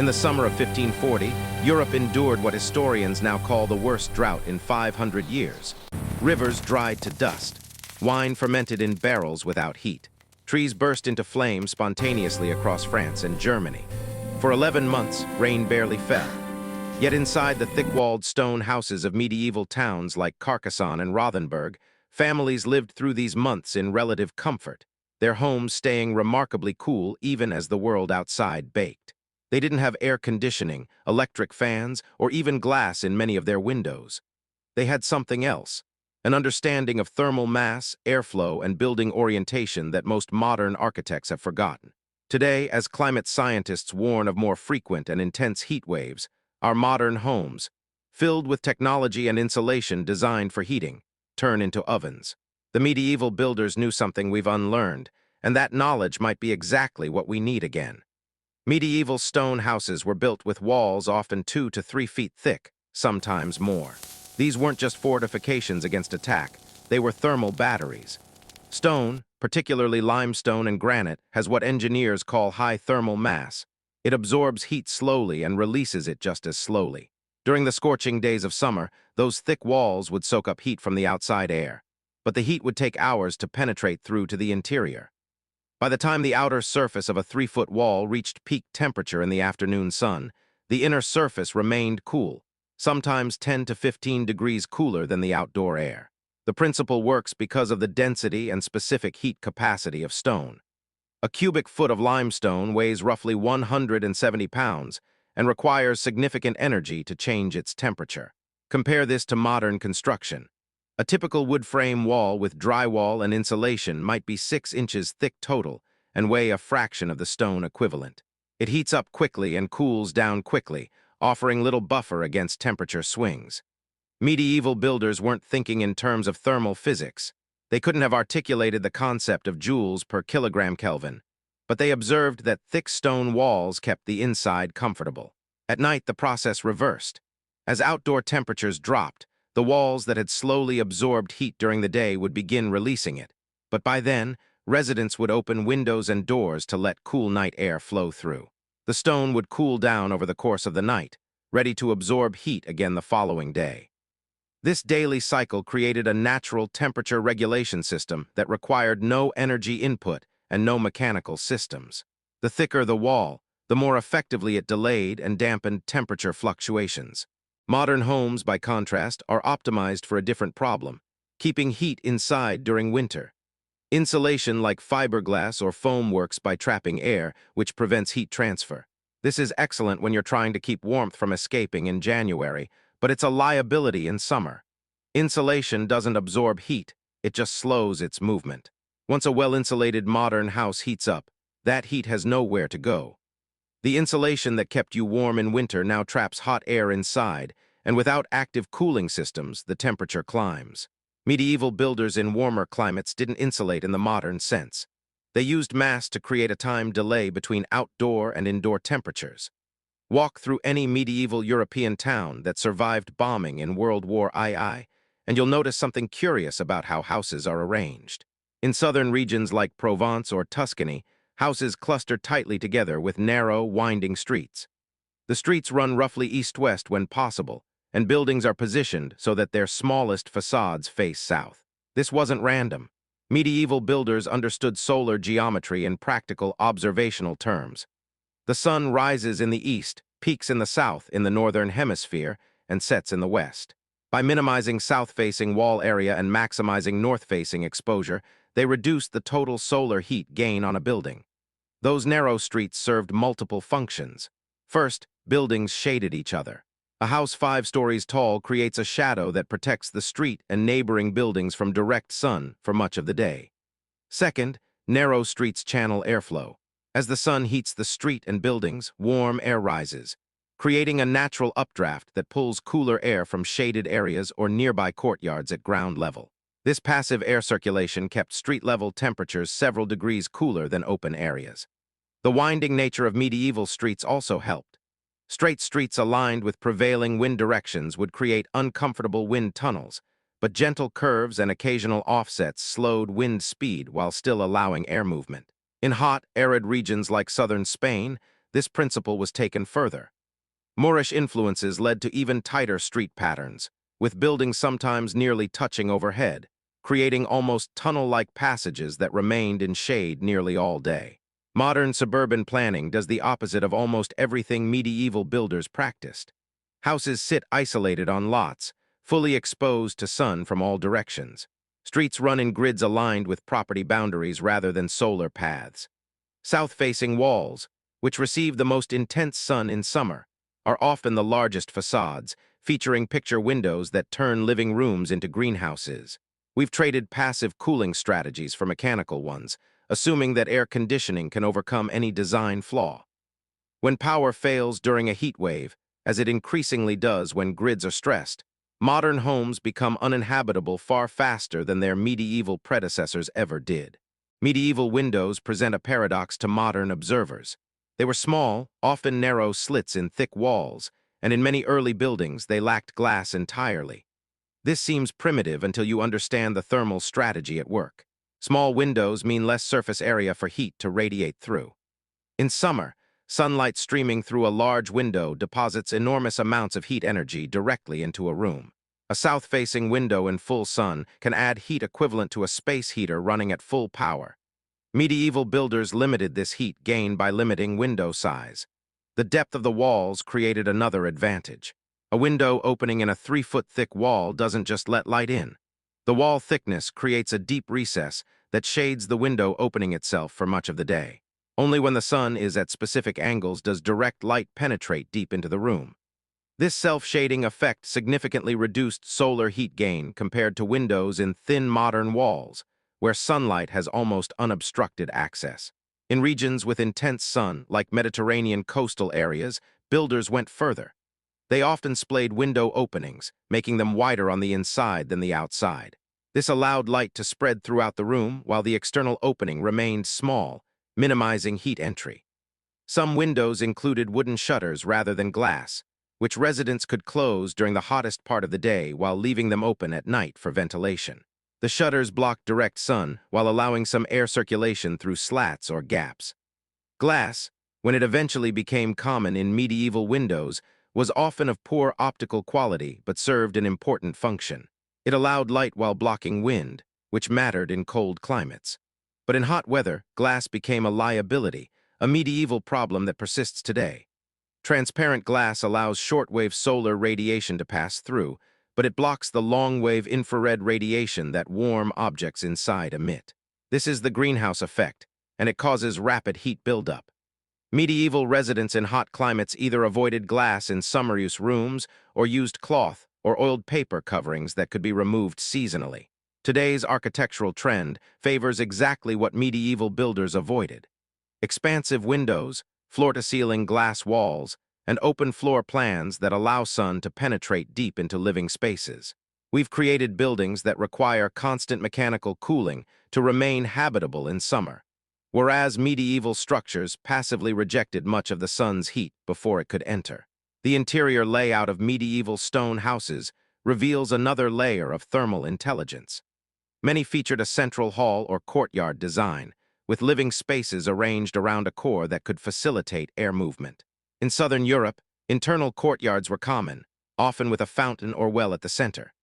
In the summer of 1540, Europe endured what historians now call the worst drought in 500 years. Rivers dried to dust. Wine fermented in barrels without heat. Trees burst into flame spontaneously across France and Germany. For 11 months, rain barely fell. Yet inside the thick-walled stone houses of medieval towns like Carcassonne and Rothenburg, families lived through these months in relative comfort, their homes staying remarkably cool even as the world outside baked. They didn't have air conditioning, electric fans, or even glass in many of their windows. They had something else, an understanding of thermal mass, airflow, and building orientation that most modern architects have forgotten. Today, as climate scientists warn of more frequent and intense heat waves, our modern homes, filled with technology and insulation designed for heating, turn into ovens. The medieval builders knew something we've unlearned, and that knowledge might be exactly what we need again. Medieval stone houses were built with walls often 2 to 3 feet thick, sometimes more. These weren't just fortifications against attack, they were thermal batteries. Stone, particularly limestone and granite, has what engineers call high thermal mass. It absorbs heat slowly and releases it just as slowly. During the scorching days of summer, those thick walls would soak up heat from the outside air, but the heat would take hours to penetrate through to the interior. By the time the outer surface of a 3-foot wall reached peak temperature in the afternoon sun, the inner surface remained cool, sometimes 10 to 15 degrees cooler than the outdoor air. The principle works because of the density and specific heat capacity of stone. A cubic foot of limestone weighs roughly 170 pounds and requires significant energy to change its temperature. Compare this to modern construction. A typical wood frame wall with drywall and insulation might be 6 inches thick total and weigh a fraction of the stone equivalent. It heats up quickly and cools down quickly, offering little buffer against temperature swings. Medieval builders weren't thinking in terms of thermal physics. They couldn't have articulated the concept of joules per kilogram Kelvin, but they observed that thick stone walls kept the inside comfortable. At night, the process reversed. As outdoor temperatures dropped, the walls that had slowly absorbed heat during the day would begin releasing it. But by then, residents would open windows and doors to let cool night air flow through. The stone would cool down over the course of the night, ready to absorb heat again the following day. This daily cycle created a natural temperature regulation system that required no energy input and no mechanical systems. The thicker the wall, the more effectively it delayed and dampened temperature fluctuations. Modern homes, by contrast, are optimized for a different problem: keeping heat inside during winter. Insulation like fiberglass or foam works by trapping air, which prevents heat transfer. This is excellent when you're trying to keep warmth from escaping in January, but it's a liability in summer. Insulation doesn't absorb heat, it just slows its movement. Once a well-insulated modern house heats up, that heat has nowhere to go. The insulation that kept you warm in winter now traps hot air inside, and without active cooling systems, the temperature climbs. Medieval builders in warmer climates didn't insulate in the modern sense. They used mass to create a time delay between outdoor and indoor temperatures. Walk through any medieval European town that survived bombing in World War II, and you'll notice something curious about how houses are arranged. In southern regions like Provence or Tuscany, houses cluster tightly together with narrow, winding streets. The streets run roughly east-west when possible, and buildings are positioned so that their smallest facades face south. This wasn't random. Medieval builders understood solar geometry in practical, observational terms. The sun rises in the east, peaks in the south in the northern hemisphere, and sets in the west. By minimizing south-facing wall area and maximizing north-facing exposure, they reduced the total solar heat gain on a building. Those narrow streets served multiple functions. First, buildings shaded each other. A house 5 stories tall creates a shadow that protects the street and neighboring buildings from direct sun for much of the day. Second, narrow streets channel airflow. As the sun heats the street and buildings, warm air rises, creating a natural updraft that pulls cooler air from shaded areas or nearby courtyards at ground level. This passive air circulation kept street-level temperatures several degrees cooler than open areas. The winding nature of medieval streets also helped. Straight streets aligned with prevailing wind directions would create uncomfortable wind tunnels, but gentle curves and occasional offsets slowed wind speed while still allowing air movement. In hot, arid regions like southern Spain, this principle was taken further. Moorish influences led to even tighter street patterns, with buildings sometimes nearly touching overhead, creating almost tunnel-like passages that remained in shade nearly all day. Modern suburban planning does the opposite of almost everything medieval builders practiced. Houses sit isolated on lots, fully exposed to sun from all directions. Streets run in grids aligned with property boundaries rather than solar paths. South-facing walls, which receive the most intense sun in summer, are often the largest facades, featuring picture windows that turn living rooms into greenhouses. We've traded passive cooling strategies for mechanical ones, assuming that air conditioning can overcome any design flaw. When power fails during a heat wave, as it increasingly does when grids are stressed, modern homes become uninhabitable far faster than their medieval predecessors ever did. Medieval windows present a paradox to modern observers. They were small, often narrow slits in thick walls, and in many early buildings they lacked glass entirely. This seems primitive until you understand the thermal strategy at work. Small windows mean less surface area for heat to radiate through. In summer, sunlight streaming through a large window deposits enormous amounts of heat energy directly into a room. A south-facing window in full sun can add heat equivalent to a space heater running at full power. Medieval builders limited this heat gain by limiting window size. The depth of the walls created another advantage. A window opening in a 3-foot thick wall doesn't just let light in. The wall thickness creates a deep recess that shades the window opening itself for much of the day. Only when the sun is at specific angles does direct light penetrate deep into the room. This self-shading effect significantly reduced solar heat gain compared to windows in thin modern walls, where sunlight has almost unobstructed access. In regions with intense sun, like Mediterranean coastal areas, builders went further. They often splayed window openings, making them wider on the inside than the outside. This allowed light to spread throughout the room while the external opening remained small, minimizing heat entry. Some windows included wooden shutters rather than glass, which residents could close during the hottest part of the day while leaving them open at night for ventilation. The shutters blocked direct sun while allowing some air circulation through slats or gaps. Glass, when it eventually became common in medieval windows, was often of poor optical quality but served an important function. It allowed light while blocking wind, which mattered in cold climates. But in hot weather, glass became a liability, a medieval problem that persists today. Transparent glass allows shortwave solar radiation to pass through, but it blocks the long-wave infrared radiation that warm objects inside emit. This is the greenhouse effect, and it causes rapid heat buildup. Medieval residents in hot climates either avoided glass in summer-use rooms or used cloth or oiled paper coverings that could be removed seasonally. Today's architectural trend favors exactly what medieval builders avoided. Expansive windows, floor-to-ceiling glass walls, and open floor plans that allow sun to penetrate deep into living spaces. We've created buildings that require constant mechanical cooling to remain habitable in summer, whereas medieval structures passively rejected much of the sun's heat before it could enter. The interior layout of medieval stone houses reveals another layer of thermal intelligence. Many featured a central hall or courtyard design, with living spaces arranged around a core that could facilitate air movement. In southern Europe, internal courtyards were common, often with a fountain or well at the center.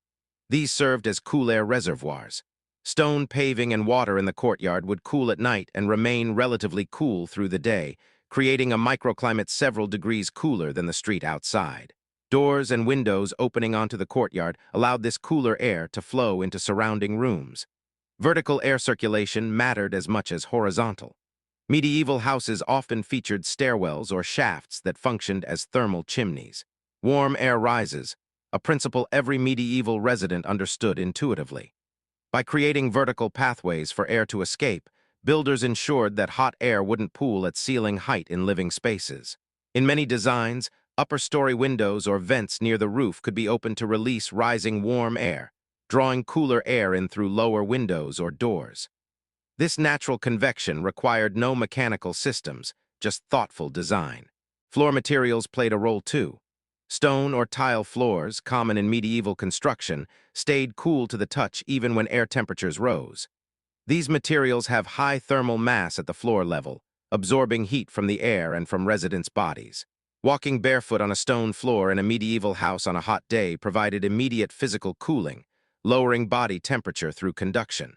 These served as cool air reservoirs. Stone paving and water in the courtyard would cool at night and remain relatively cool through the day, creating a microclimate several degrees cooler than the street outside. Doors and windows opening onto the courtyard allowed this cooler air to flow into surrounding rooms. Vertical air circulation mattered as much as horizontal. Medieval houses often featured stairwells or shafts that functioned as thermal chimneys. Warm air rises, a principle every medieval resident understood intuitively. By creating vertical pathways for air to escape, builders ensured that hot air wouldn't pool at ceiling height in living spaces. In many designs, upper-story windows or vents near the roof could be opened to release rising warm air, drawing cooler air in through lower windows or doors. This natural convection required no mechanical systems, just thoughtful design. Floor materials played a role too. Stone or tile floors, common in medieval construction, stayed cool to the touch even when air temperatures rose. These materials have high thermal mass at the floor level, absorbing heat from the air and from residents' bodies. Walking barefoot on a stone floor in a medieval house on a hot day provided immediate physical cooling, lowering body temperature through conduction.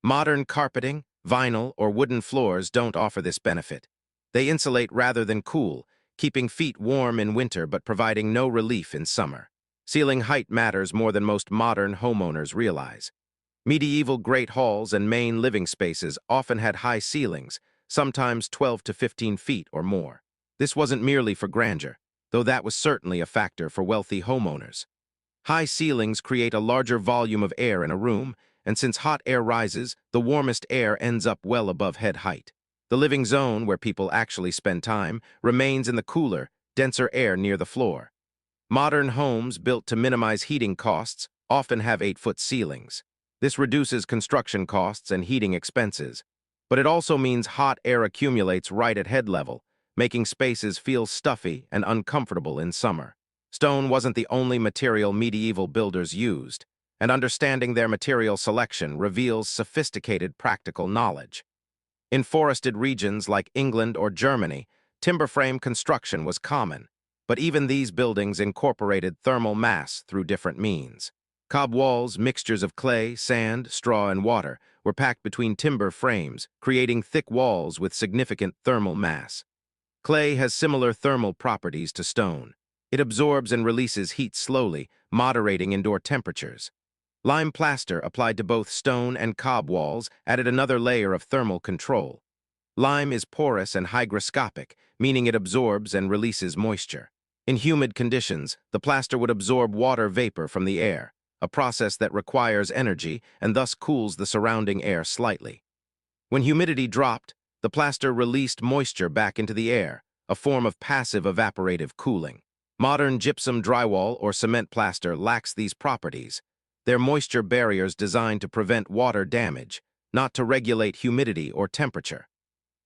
Modern carpeting, vinyl, or wooden floors don't offer this benefit. They insulate rather than cool, keeping feet warm in winter but providing no relief in summer. Ceiling height matters more than most modern homeowners realize. Medieval great halls and main living spaces often had high ceilings, sometimes 12 to 15 feet or more. This wasn't merely for grandeur, though that was certainly a factor for wealthy homeowners. High ceilings create a larger volume of air in a room, and since hot air rises, the warmest air ends up well above head height. The living zone, where people actually spend time, remains in the cooler, denser air near the floor. Modern homes built to minimize heating costs often have 8-foot ceilings. This reduces construction costs and heating expenses, but it also means hot air accumulates right at head level, making spaces feel stuffy and uncomfortable in summer. Stone wasn't the only material medieval builders used, and understanding their material selection reveals sophisticated practical knowledge. In forested regions like England or Germany, timber frame construction was common, but even these buildings incorporated thermal mass through different means. Cob walls, mixtures of clay, sand, straw, and water, were packed between timber frames, creating thick walls with significant thermal mass. Clay has similar thermal properties to stone. It absorbs and releases heat slowly, moderating indoor temperatures. Lime plaster applied to both stone and cob walls added another layer of thermal control. Lime is porous and hygroscopic, meaning it absorbs and releases moisture. In humid conditions, the plaster would absorb water vapor from the air, a process that requires energy and thus cools the surrounding air slightly. When humidity dropped, the plaster released moisture back into the air, a form of passive evaporative cooling. Modern gypsum drywall or cement plaster lacks these properties. They're moisture barriers designed to prevent water damage, not to regulate humidity or temperature.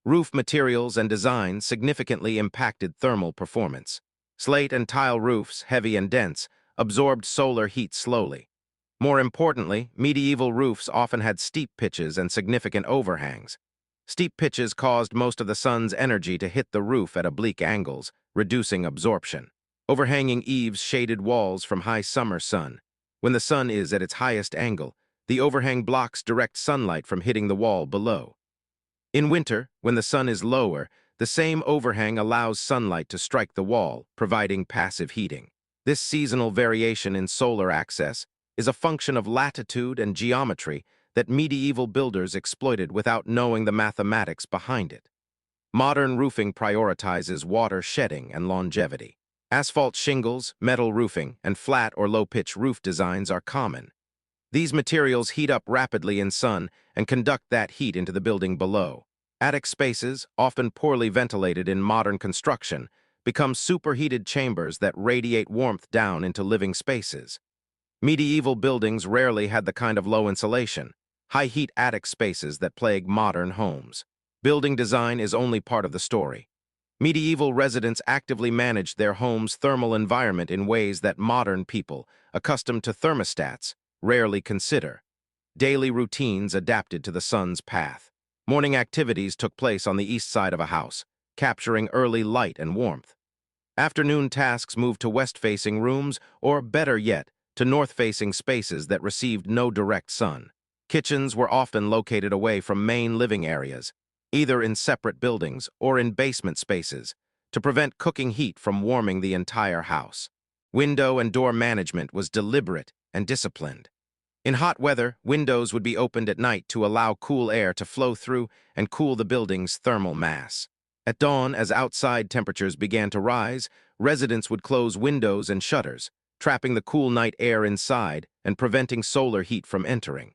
Roof materials and design significantly impacted thermal performance. Slate and tile roofs, heavy and dense, absorbed solar heat slowly. More importantly, medieval roofs often had steep pitches and significant overhangs. Steep pitches caused most of the sun's energy to hit the roof at oblique angles, reducing absorption. Overhanging eaves shaded walls from high summer sun. When the sun is at its highest angle, the overhang blocks direct sunlight from hitting the wall below. In winter, when the sun is lower, the same overhang allows sunlight to strike the wall, providing passive heating. This seasonal variation in solar access is a function of latitude and geometry that medieval builders exploited without knowing the mathematics behind it. Modern roofing prioritizes water shedding and longevity. Asphalt shingles, metal roofing, and flat or low-pitch roof designs are common. These materials heat up rapidly in sun and conduct that heat into the building below. Attic spaces, often poorly ventilated in modern construction, become superheated chambers that radiate warmth down into living spaces. Medieval buildings rarely had the kind of low insulation, high-heat attic spaces that plague modern homes. Building design is only part of the story. Medieval residents actively managed their home's thermal environment in ways that modern people, accustomed to thermostats, rarely consider. Daily routines adapted to the sun's path. Morning activities took place on the east side of a house, capturing early light and warmth. Afternoon tasks moved to west-facing rooms, or better yet, to north-facing spaces that received no direct sun. Kitchens were often located away from main living areas, either in separate buildings or in basement spaces, to prevent cooking heat from warming the entire house. Window and door management was deliberate and disciplined. In hot weather, windows would be opened at night to allow cool air to flow through and cool the building's thermal mass. At dawn, as outside temperatures began to rise, residents would close windows and shutters, trapping the cool night air inside and preventing solar heat from entering.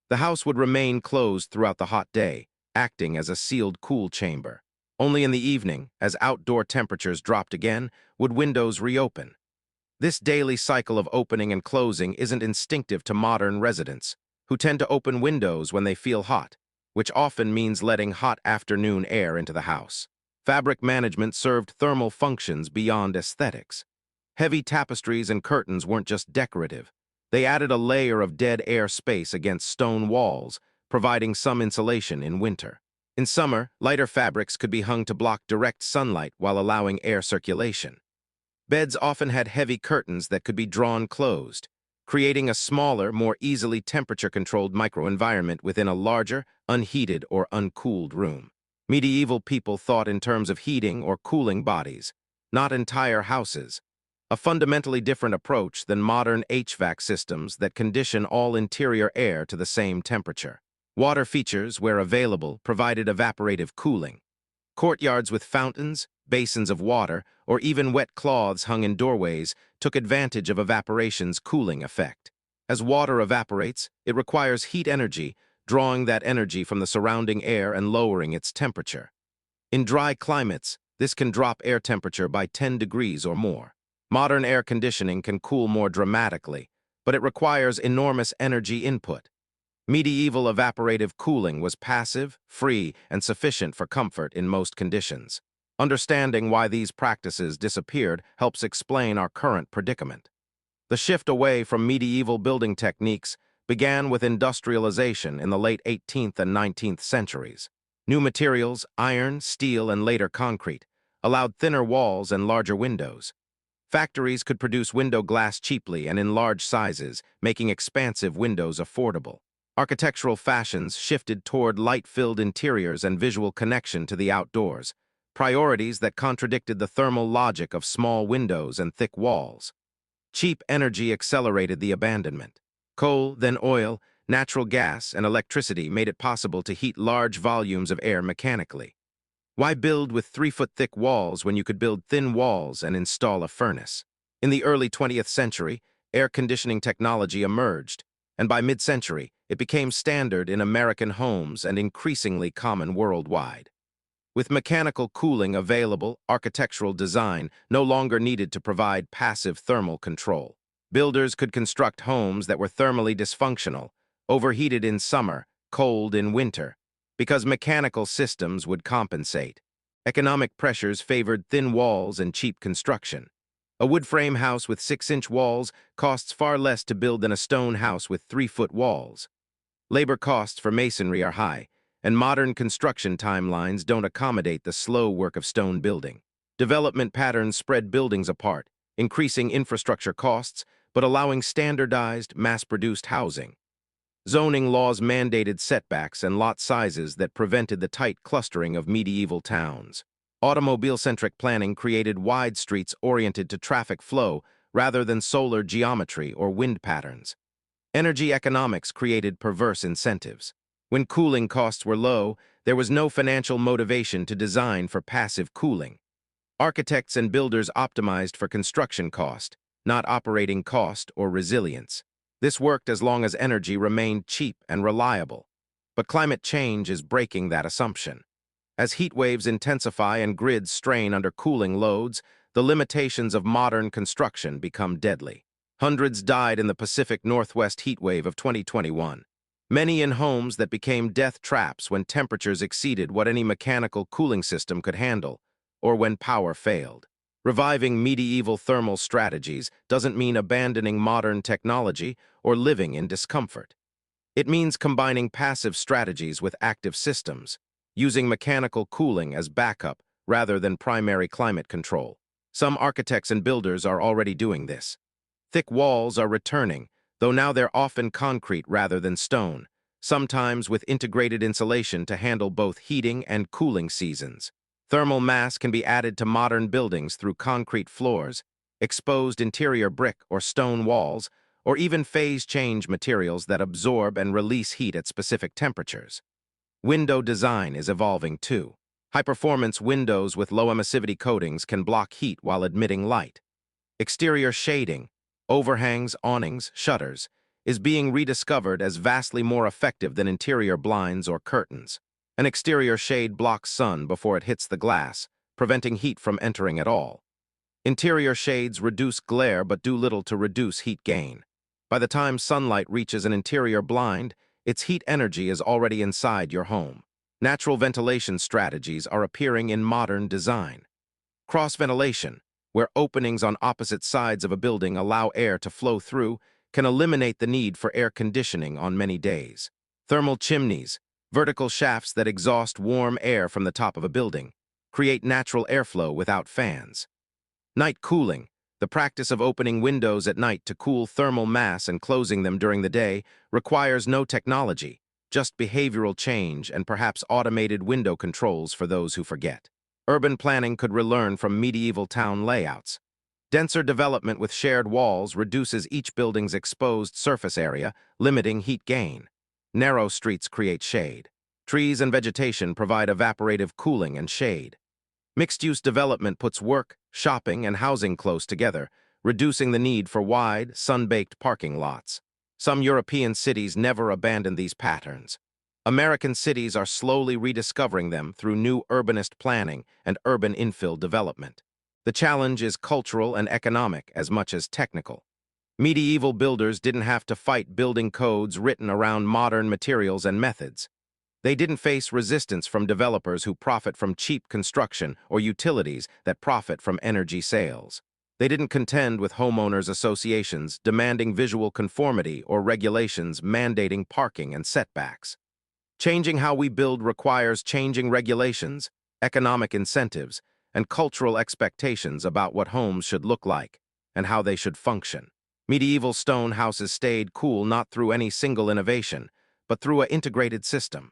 The house would remain closed throughout the hot day, acting as a sealed cool chamber. Only in the evening, as outdoor temperatures dropped again, would windows reopen. This daily cycle of opening and closing isn't instinctive to modern residents, who tend to open windows when they feel hot, which often means letting hot afternoon air into the house. Fabric management served thermal functions beyond aesthetics. Heavy tapestries and curtains weren't just decorative. They added a layer of dead air space against stone walls, providing some insulation in winter. In summer, lighter fabrics could be hung to block direct sunlight while allowing air circulation. Beds often had heavy curtains that could be drawn closed, creating a smaller, more easily temperature-controlled microenvironment within a larger, unheated or uncooled room. Medieval people thought in terms of heating or cooling bodies, not entire houses, a fundamentally different approach than modern HVAC systems that condition all interior air to the same temperature. Water features, where available, provided evaporative cooling. Courtyards with fountains, basins of water, or even wet cloths hung in doorways took advantage of evaporation's cooling effect. As water evaporates, it requires heat energy, drawing that energy from the surrounding air and lowering its temperature. In dry climates, this can drop air temperature by 10 degrees or more. Modern air conditioning can cool more dramatically, but it requires enormous energy input. Medieval evaporative cooling was passive, free, and sufficient for comfort in most conditions. Understanding why these practices disappeared helps explain our current predicament. The shift away from medieval building techniques began with industrialization in the late 18th and 19th centuries. New materials, iron, steel, and later concrete, allowed thinner walls and larger windows. Factories could produce window glass cheaply and in large sizes, making expansive windows affordable. Architectural fashions shifted toward light-filled interiors and visual connection to the outdoors, priorities that contradicted the thermal logic of small windows and thick walls. Cheap energy accelerated the abandonment. Coal, then oil, natural gas, and electricity made it possible to heat large volumes of air mechanically. Why build with 3-foot-thick walls when you could build thin walls and install a furnace? In the early 20th century, air conditioning technology emerged, and by mid-century, it became standard in American homes and increasingly common worldwide. With mechanical cooling available, architectural design no longer needed to provide passive thermal control. Builders could construct homes that were thermally dysfunctional, overheated in summer, cold in winter, because mechanical systems would compensate. Economic pressures favored thin walls and cheap construction. A wood frame house with 6-inch walls costs far less to build than a stone house with 3-foot walls. Labor costs for masonry are high, and modern construction timelines don't accommodate the slow work of stone building. Development patterns spread buildings apart, increasing infrastructure costs, but allowing standardized, mass-produced housing. Zoning laws mandated setbacks and lot sizes that prevented the tight clustering of medieval towns. Automobile-centric planning created wide streets oriented to traffic flow rather than solar geometry or wind patterns. Energy economics created perverse incentives. When cooling costs were low, there was no financial motivation to design for passive cooling. Architects and builders optimized for construction cost, not operating cost or resilience. This worked as long as energy remained cheap and reliable. But climate change is breaking that assumption. As heat waves intensify and grids strain under cooling loads, the limitations of modern construction become deadly. Hundreds died in the Pacific Northwest heat wave of 2021. Many in homes that became death traps when temperatures exceeded what any mechanical cooling system could handle, or when power failed. Reviving medieval thermal strategies doesn't mean abandoning modern technology or living in discomfort. It means combining passive strategies with active systems, using mechanical cooling as backup rather than primary climate control. Some architects and builders are already doing this. Thick walls are returning, though now they're often concrete rather than stone, sometimes with integrated insulation to handle both heating and cooling seasons. Thermal mass can be added to modern buildings through concrete floors, exposed interior brick or stone walls, or even phase-change materials that absorb and release heat at specific temperatures. Window design is evolving too. High-performance windows with low emissivity coatings can block heat while admitting light. Exterior shading, overhangs, awnings, shutters, is being rediscovered as vastly more effective than interior blinds or curtains. An exterior shade blocks sun before it hits the glass, preventing heat from entering at all. Interior shades reduce glare but do little to reduce heat gain. By the time sunlight reaches an interior blind, its heat energy is already inside your home. Natural ventilation strategies are appearing in modern design. Cross-ventilation, where openings on opposite sides of a building allow air to flow through, can eliminate the need for air conditioning on many days. Thermal chimneys, vertical shafts that exhaust warm air from the top of a building, create natural airflow without fans. Night cooling, the practice of opening windows at night to cool thermal mass and closing them during the day, requires no technology, just behavioral change and perhaps automated window controls for those who forget. Urban planning could relearn from medieval town layouts. Denser development with shared walls reduces each building's exposed surface area, limiting heat gain. Narrow streets create shade. Trees and vegetation provide evaporative cooling and shade. Mixed-use development puts work, shopping, and housing close together, reducing the need for wide, sun-baked parking lots. Some European cities never abandoned these patterns. American cities are slowly rediscovering them through new urbanist planning and urban infill development. The challenge is cultural and economic as much as technical. Medieval builders didn't have to fight building codes written around modern materials and methods. They didn't face resistance from developers who profit from cheap construction or utilities that profit from energy sales. They didn't contend with homeowners' associations demanding visual conformity or regulations mandating parking and setbacks. Changing how we build requires changing regulations, economic incentives, and cultural expectations about what homes should look like and how they should function. Medieval stone houses stayed cool not through any single innovation, but through an integrated system.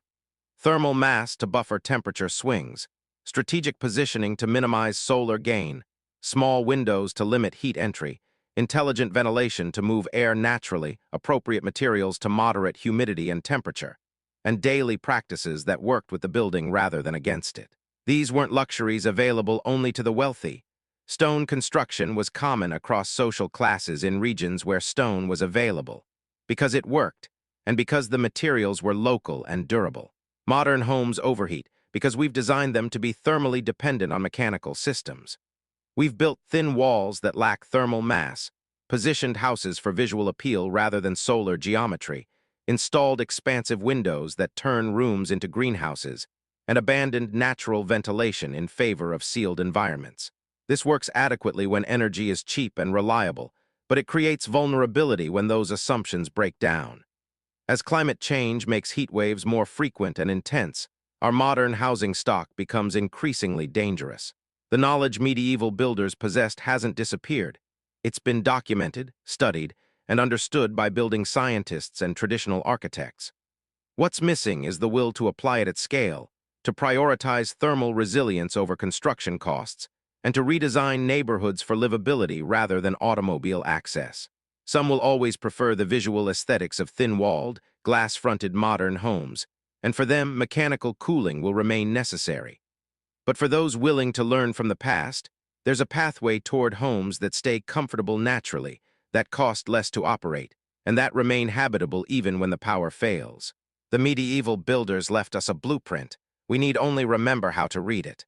Thermal mass to buffer temperature swings, strategic positioning to minimize solar gain, small windows to limit heat entry, intelligent ventilation to move air naturally, appropriate materials to moderate humidity and temperature, and daily practices that worked with the building rather than against it. These weren't luxuries available only to the wealthy. Stone construction was common across social classes in regions where stone was available, because it worked, and because the materials were local and durable. Modern homes overheat because we've designed them to be thermally dependent on mechanical systems. We've built thin walls that lack thermal mass, positioned houses for visual appeal rather than solar geometry, installed expansive windows that turn rooms into greenhouses, and abandoned natural ventilation in favor of sealed environments. This works adequately when energy is cheap and reliable, but it creates vulnerability when those assumptions break down. As climate change makes heat waves more frequent and intense, our modern housing stock becomes increasingly dangerous. The knowledge medieval builders possessed hasn't disappeared. It's been documented, studied, and understood by building scientists and traditional architects. What's missing is the will to apply it at scale, to prioritize thermal resilience over construction costs, and to redesign neighborhoods for livability rather than automobile access. Some will always prefer the visual aesthetics of thin-walled, glass-fronted modern homes, and for them, mechanical cooling will remain necessary. But for those willing to learn from the past, there's a pathway toward homes that stay comfortable naturally, that cost less to operate, and that remain habitable even when the power fails. The medieval builders left us a blueprint. We need only remember how to read it.